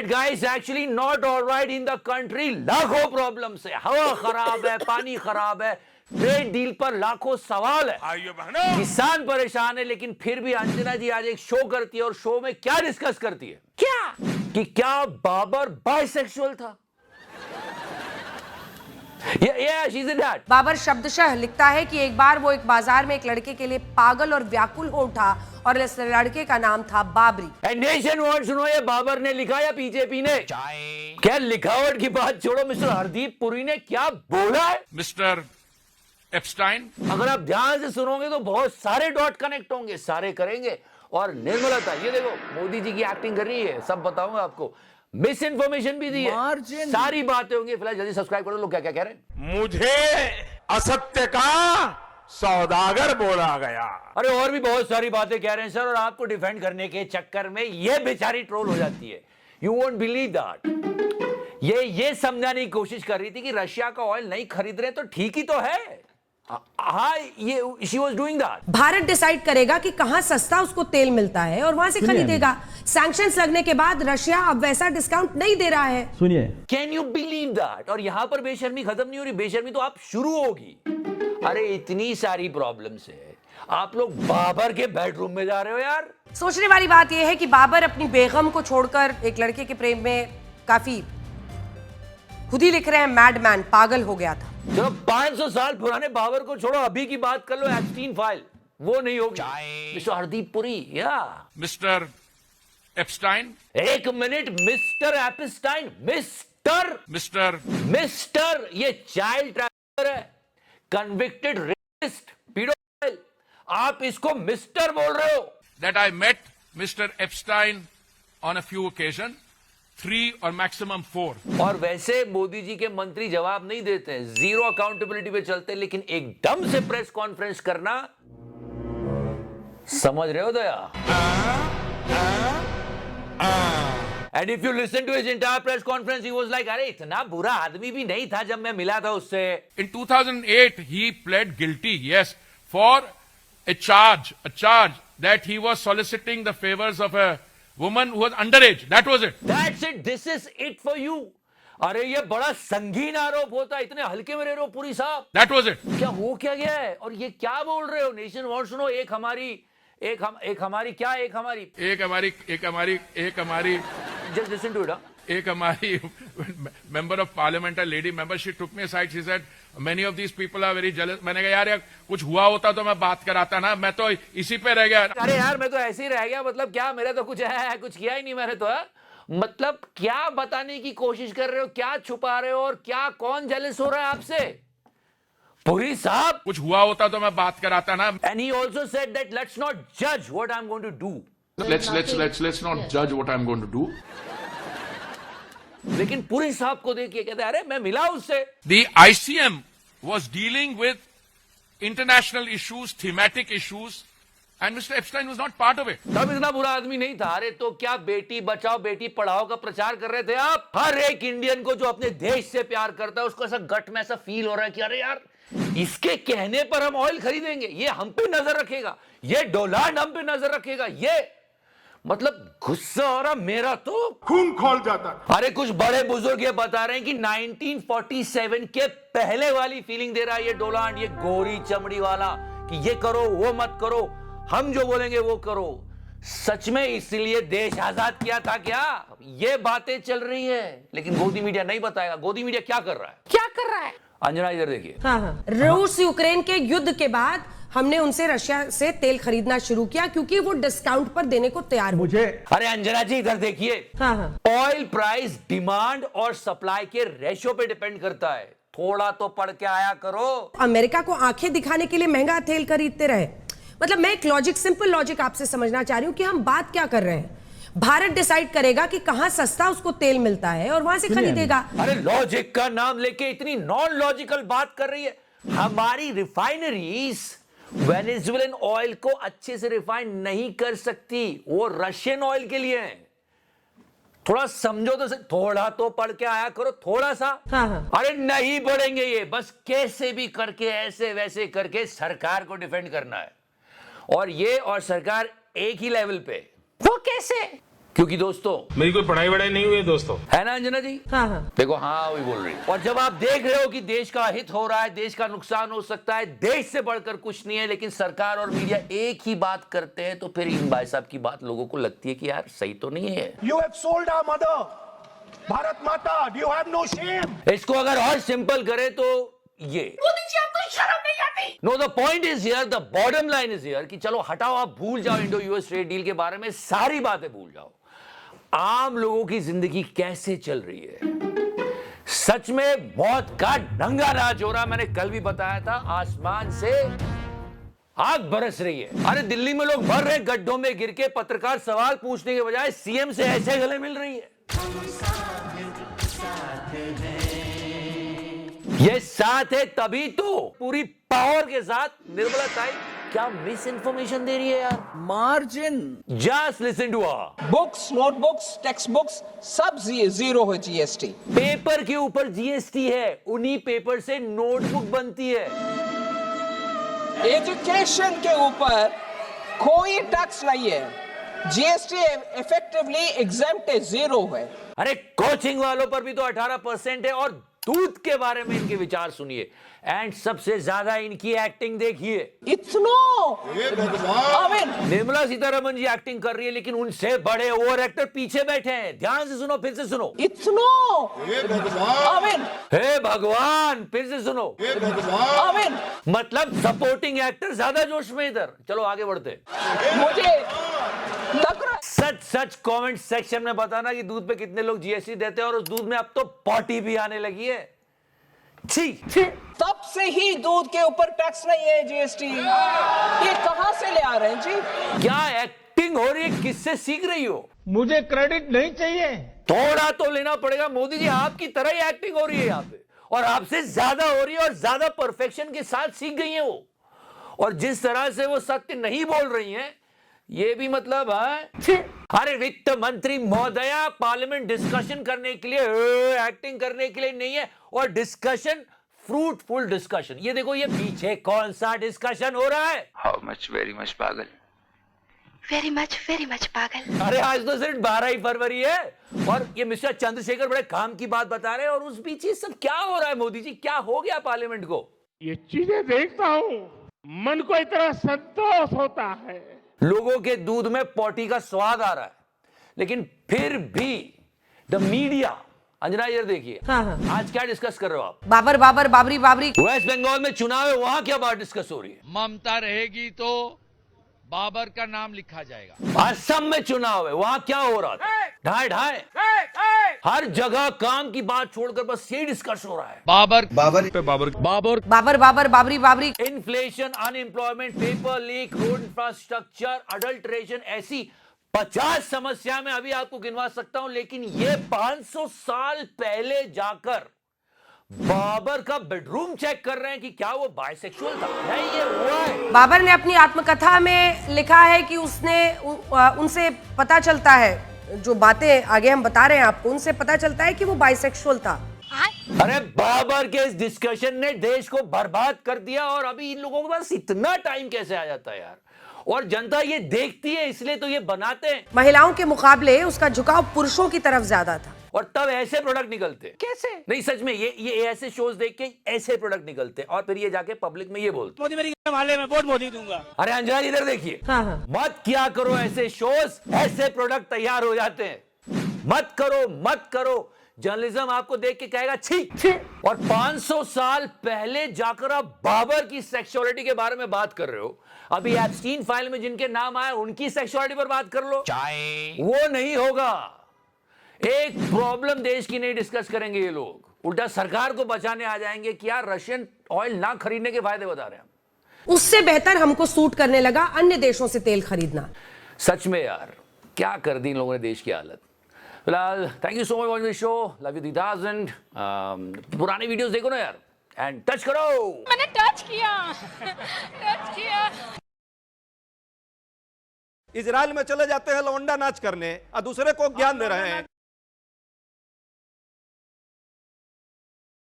that guy is actually not all right in the country. लाखों problems है, हवा खराब है, पानी खराब है, ट्रेड डील पर लाखों सवाल है, किसान परेशान है, लेकिन फिर भी अंजना जी आज एक शो करती है और शो में क्या डिस्कस करती है? क्या बाबर बाइसेक्सुअल था? Yeah, she's in that. Babar शब्दशः लिखता है कि एक बार वो एक बाजार में एक लड़के के लिए पागल और व्याकुल हो उठा और इस लड़के का नाम था Babri. Nation wants to know, ये बाबर ने लिखा या बीजेपी ने? क्या लिखावट की बात छोड़ो, मिस्टर हरदीप पुरी ने क्या बोला है? मिस्टर एप्स्टाइन, अगर आप ध्यान से सुनोगे तो बहुत सारे डॉट कनेक्ट होंगे, सारे करेंगे। और निर्मलता, ये देखो मोदी जी की एक्टिंग कर रही है, सब बताऊंगा आपको। मिस इन्फॉर्मेशन भी दी है, सारी बातें होंगी। फिलहाल जल्दी सब्सक्राइब करो। लोग क्या क्या कह रहे हैं? मुझे असत्य का सौदागर बोला गया। अरे और भी बहुत सारी बातें कह रहे हैं सर, और आपको डिफेंड करने के चक्कर में ये बेचारी ट्रोल हो जाती है। You won't believe that. ये समझाने की कोशिश कर रही थी कि रशिया का ऑयल नहीं खरीद रहे तो ठीक ही तो है। हाँ, ये she was doing that. Bharat decide करेगा कि कहां सस्ता उसको तेल मिलता है और वहां से खरीदेगा। सैंक्शंस लगने के बाद रशिया अब वैसा डिस्काउंट नहीं दे रहा है। सुनिए, कैन यू बिलीव दैट? और यहां पर बेशर्मी खत्म नहीं हो रही, बेशर्मी तो आप शुरू होगी। अरे इतनी सारी प्रॉब्लम्स है, आप लोग बाबर के बेडरूम में जा रहे हो यार। सोचने वाली बात यह है कि बाबर अपनी बेगम को छोड़कर एक लड़के के प्रेम में काफी, खुद ही लिख रहे हैं, मैडमैन, पागल हो गया था। चलो 500 साल पुराने बाबर को छोड़ो, अभी की बात कर लो। एप्स्टीन फाइल वो नहीं होगी। मिस्टर हरदीप पुरी, या मिस्टर एप्स्टाइन, एक मिनट, मिस्टर एप्स्टाइन, मिस्टर ये चाइल्ड ट्रैफिकर है, कन्विक्टेड रेपिस्ट, पीडोफाइल, आप इसको मिस्टर बोल रहे हो? that I met Mr. Epstein on a few occasions, 3 or maximum 4. और वैसे मोदी जी के मंत्री जवाब नहीं देते हैं, जीरो अकाउंटेबिलिटी पे चलते हैं, लेकिन एकदम से प्रेस कॉन्फ्रेंस करना, समझ रहे हो दया? And if you listen to his entire press conference, he was like, अरे इतना बुरा आदमी भी नहीं था जब मैं मिला था उससे। In 2008, he pled guilty, yes, for a charge that he was soliciting the favors of a woman who was underage. That was it. That's it. This is it for you. अरे ये बड़ा संगीन आरोप होता है, इतने हल्के में रह रहे हो पुरी साहब। That was it. क्या हो क्या गया है? और ये क्या बोल रहे हो? नेशन वांट्स टू नो, एक हमारी just listen to it, एक हमारी member of parliament, a lady member, she took me aside, she said, many of these people are very jealous. मैंने कहा यार कुछ हुआ होता तो मैं बात कराता ना, मैं तो इसी पे रह गया। अरे यार मैं तो ऐसे ही रह गया, मतलब क्या, मेरा तो कुछ किया ही नहीं मैंने तो। मतलब क्या बताने की कोशिश कर रहे हो, क्या छुपा रहे हो, और क्या कौन जेलस हो रहा है आपसे? पुरी साहब, कुछ हुआ होता तो मैं बात कराता ना। And he also said that let's not judge what I'm going to do. Let's not judge what I'm going to do. लेकिन पुरी साहब को देखिए, कहते अरे मैं मिला उससे। The ICM was dealing with international issues, thematic issues, and Mr. Epstein was not part of it. तब इतना बुरा आदमी नहीं था। अरे तो क्या बेटी बचाओ बेटी पढ़ाओ का प्रचार कर रहे थे आप? हर एक इंडियन को जो अपने देश से प्यार करता है उसको ऐसा गट में ऐसा फील हो रहा है कि अरे यार इसके कहने पर हम ऑयल खरीदेंगे, ये हम पे नजर रखेगा, ये डोनाल्ड हम पे नजर रखेगा, ये मतलब गुस्सा हो रहा मेरा तो खून खोल जाता। अरे कुछ बड़े बुजुर्ग ये बता रहे हैं कि 1947 के पहले वाली फीलिंग दे रहा है ये डोनाल्ड, ये गोरी चमड़ी वाला, कि ये करो वो मत करो, हम जो बोलेंगे वो करो। सच में इसलिए देश आजाद किया था क्या? ये बातें चल रही है, लेकिन गोदी मीडिया नहीं बताएगा। गोदी मीडिया क्या कर रहा है? अंजना इधर देखिए। हाँ। रूस यूक्रेन के युद्ध के बाद हमने उनसे रशिया से तेल खरीदना शुरू किया क्योंकि वो डिस्काउंट पर देने को तैयार मुझे। अरे अंजना जी इधर देखिए। ऑयल प्राइस डिमांड और सप्लाई के रेशियो पे डिपेंड करता है, थोड़ा तो पढ़ के आया करो। अमेरिका को आंखें दिखाने के लिए महंगा तेल खरीदते रहे। मतलब मैं एक सिंपल लॉजिक आपसे समझना चाह रही हूँ कि हम बात क्या कर रहे हैं। भारत डिसाइड करेगा कि कहां सस्ता उसको तेल मिलता है और वहां से खरीदेगा। अरे लॉजिक का नाम लेके इतनी नॉन लॉजिकल बात कर रही है। हमारी रिफाइनरीज वेनेजुएलन ऑयल को अच्छे से रिफाइन नहीं कर सकती, वो रशियन ऑयल के लिए है। थोड़ा समझो तो, थोड़ा तो पढ़ के आया करो, थोड़ा सा। अरे नहीं पढ़ेंगे ये, बस कैसे भी करके ऐसे वैसे करके सरकार को डिफेंड करना है, और ये और सरकार एक ही लेवल पे। वो कैसे? क्योंकि दोस्तों, मेरी कोई पढ़ाई वढ़ाई नहीं हुई है दोस्तों। है ना अंजना जी? हाँ हाँ। देखो, हाँ वही बोल रही है। और जब आप देख रहे हो कि देश का हित हो रहा है, देश का नुकसान हो सकता है, देश से बढ़कर कुछ नहीं है, लेकिन सरकार और मीडिया एक ही बात करते हैं, तो फिर इन भाई साहब की बात लोगों को लगती है कि यार सही तो नहीं है। You have sold our mother, Bharat माता. Do you have no shame? इसको अगर और सिंपल करे तो ये, मोदी जी आपको शर्म नहीं आती? No, the point is here, the bottom line is here कि चलो हटाओ, आप भूल जाओ इंडो यूएस ट्रेड डील के बारे में, सारी बातें भूल जाओ। आम लोगों की जिंदगी कैसे चल रही है? सच में मौत का नंगा नाच हो रहा। मैंने कल भी बताया था, आसमान से आग बरस रही है। अरे दिल्ली में लोग मर रहे गड्ढों में गिर के, पत्रकार सवाल पूछने के बजाय सीएम से ऐसे गले मिल रही है। ये साथ है तभी तो पूरी पावर के साथ निर्मला ताई क्या मिस इन्फॉर्मेशन दे रही है यार। Margin, just listen to her. Books, notebooks, text books सब जीरो है जीएसटी। पेपर के ऊपर जीएसटी है, उन्हीं पेपर से नोटबुक बनती है। एजुकेशन के ऊपर कोई टैक्स नहीं है, जीएसटी इफेक्टिवली एग्जेम्प्ट है, जीरो है। अरे कोचिंग वालों पर भी तो 18% है। और दूध के बारे में इनके विचार सुनिए, एंड सबसे ज्यादा इनकी एक्टिंग देखिए। निर्मला सीतारमण जी एक्टिंग कर रही है, लेकिन उनसे बड़े ओवर एक्टर पीछे बैठे हैं। ध्यान से सुनो, फिर से सुनो। हे भगवान, फिर से सुनो। मतलब सपोर्टिंग एक्टर ज्यादा जोश में इधर। चलो आगे बढ़ते। मुझे लग रहा सच सच कमेंट सेक्शन में बताना कि दूध पे कितने लोग जीएसटी देते हैं, और उस दूध में अब तो पॉटी भी आने लगी है। छी छी। तब से ही दूध के ऊपर टैक्स नहीं है जीएसटी। ये कहां से ले आ रहे हैं जी? क्या एक्टिंग हो रही है? किससे सीख रही हो? मुझे क्रेडिट नहीं चाहिए। थोड़ा तो लेना पड़ेगा मोदी जी, आपकी तरह ही एक्टिंग हो रही है यहाँ पे, और आपसे ज्यादा हो रही है, और ज्यादा परफेक्शन के साथ सीख गई है वो। और जिस तरह से वो सत्य नहीं बोल रही हैं, ये भी मतलब है। अरे वित्त मंत्री महोदया, पार्लियामेंट डिस्कशन करने के लिए, एक्टिंग करने के लिए नहीं है, और डिस्कशन फ्रूटफुल डिस्कशन। ये देखो, ये पीछे कौन सा डिस्कशन हो रहा है? हाउ मच, वेरी मच पागल, वेरी मच पागल। अरे आज तो सिर्फ 12 ही फरवरी है, और ये मिस्टर चंद्रशेखर बड़े काम की बात बता रहे हैं, और उस बीच ये सब क्या हो रहा है? मोदी जी, क्या हो गया पार्लियामेंट को? ये चीजें देखता हूँ, मन को इतना संतोष होता है। लोगों के दूध में पॉटी का स्वाद आ रहा है, लेकिन फिर भी द मीडिया। अंजना इधर देखिए। हाँ हाँ। आज क्या डिस्कस कर रहे हो आप? बाबर बाबर बाबरी बाबरी। वेस्ट बंगाल में चुनाव है, वहां क्या बात डिस्कस हो रही है? ममता रहेगी तो बाबर का नाम लिखा जाएगा। असम में चुनाव है, वहां क्या हो रहा था? ढाई ढाई हर जगह काम की बात छोड़कर बस यही डिस्कस हो रहा है। Babar Babar Babar Babri Babri. Inflation, unemployment, paper leak, road infrastructure, adulteration, ऐसी 50 समस्या में अभी आपको गिनवा सकता हूं, लेकिन ये 500 साल पहले जाकर बाबर का बेडरूम चेक कर रहे हैं कि क्या वो बाइसेक्सुअल था। नहीं, ये हुआ है। बाबर ने अपनी आत्मकथा में लिखा है कि उसने उनसे पता चलता है, जो बातें आगे हम बता रहे हैं आपको, उनसे पता चलता है कि वो बाइसेक्सुअल था। अरे बाबर के इस डिस्कशन ने देश को बर्बाद कर दिया, और अभी इन लोगों के पास इतना टाइम कैसे आ जाता है यार? और जनता ये देखती है, इसलिए तो ये बनाते हैं। महिलाओं के मुकाबले उसका झुकाव पुरुषों की तरफ ज्यादा था, और तब ऐसे प्रोडक्ट निकलते। कैसे? नहीं, सच में ये ऐसे शोज देख के ऐसे प्रोडक्ट निकलते, और फिर ये जाके पब्लिक में ये बोलते, मोदी मेरी माले में वोट मोदी दूंगा। अरे अंजना इधर देखिए। हाँ हाँ। मत किया करो ऐसे शोज, ऐसे प्रोडक्ट तैयार हो जाते हैं। मत करो। जर्नलिज्म आपको देख के कहेगा छी छी। और 500 साल पहले जाकर आप बाबर की सेक्सुअलिटी के बारे में बात कर रहे हो। अभी एप्स्टीन फाइल में जिनके नाम आए, उनकी सेक्सुअलिटी पर बात कर लो। वो नहीं होगा। एक प्रॉब्लम देश की नहीं डिस्कस करेंगे ये लोग, उल्टा सरकार को बचाने आ जाएंगे कि यार रशियन ऑयल ना खरीदने के फायदे बता रहे हैं। उससे बेहतर हमको सूट करने लगा अन्य देशों से तेल खरीदना। सच में यार, क्या कर दी इन लोगों ने देश की हालत। फिलहाल thank you so much watching this show, love you 3000। पुरानी वीडियोस देखो ना यार, एंड टच करो। मैंने टच किया। इजराइल में चले जाते हैं लौंडा नाच करने, और दूसरे को ज्ञान दे रहे हैं।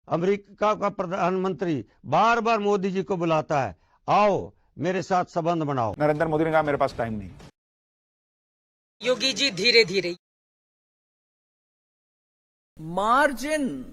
अमेरिका का प्रधानमंत्री बार बार मोदी जी को बुलाता है, आओ मेरे साथ संबंध बनाओ। नरेंद्र मोदी ने कहा मेरे पास टाइम नहीं। योगी जी धीरे धीरे। मार्जिन